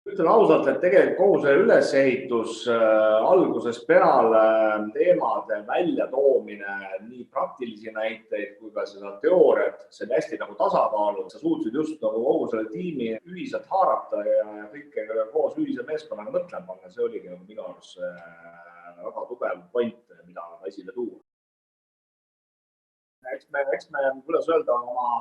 Ütlen ausalt, et tegelikult kogu see ülesehitus algusest peale teemade väljatoomine, nii praktilisi näiteid kui ka seda teooriat, see on hästi nagu tasakaalud. Sa suutsid just nagu kogu selle tiimi ühiselt haarata ja kõike koos ühise meeskonnaga mõtlema panna. See oligi minu arust väga tugev point, mida esile tuua. Eks me, kuidas öelda, oma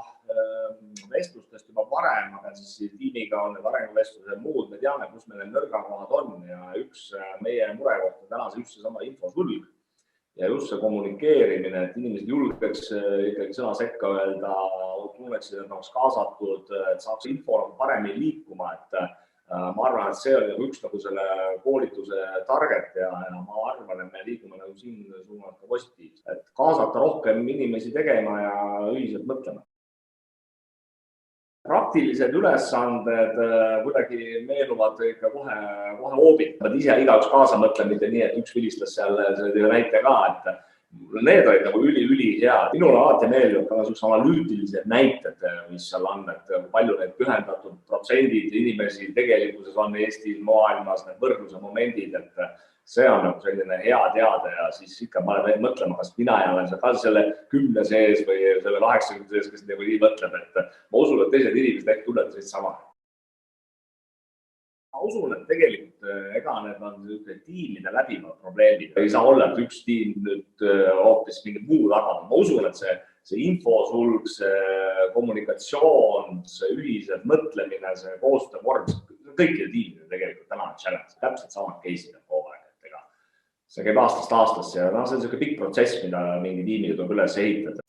vestlustest juba varem, aga siis tiimiga on need arenguvestlused ja muud, me teame, kus meil nõrgakohad on ja üks meie murekoht on täna just seesama infosulg ja just see kommunikeerimine, et inimesed julgeks ikkagi sõna sekka öelda, tunneksid, et oleks kaasatud, et saaks info paremini liikuma, et ma arvan, et see oli üks nagu selle koolituse target ja ma arvan, et me liigume nagu siin suunalt ka positiivselt, et kaasata rohkem inimesi tegema ja ühiselt mõtlema. Praktilised ülesanded kuidagi meenuvad ikka kohe hoobilt. Nad ise igaüks kaasa mõtlen, mitte nii, et üks vilistas seal selle näite ka, et need olid nagu üli head. Minule alati meeldivad ka niisugused analüütilised näited, mis seal on, et palju need pühendatud protsendid inimesi tegelikkuses on Eestil, maailmas, need võrdluse momendid, et see on nagu selline hea teada ja siis ikka ma olen mõtlema, kas mina ei ole ka selle 10 sees või selle 80 sees, kes nagu nii mõtleb, et ma usun, et teised inimesed ehk tunnetasid sama. Ma usun, et tegelikult ega need on tiimide läbivad probleemid. Ei saa olla, et üks tiim nüüd hoopis mingi muu tagada. Ma usun, et see infosulg, see kommunikatsioon, see ühiselt mõtlemine, see koostöövorm, kõikide tiimide tegelikult täna on challenge. Täpselt samad case'id kogu aeg. See käib aastast aastasse ja see on selline pikk protsess, mida mingi tiimiga tuleb üles ehitada.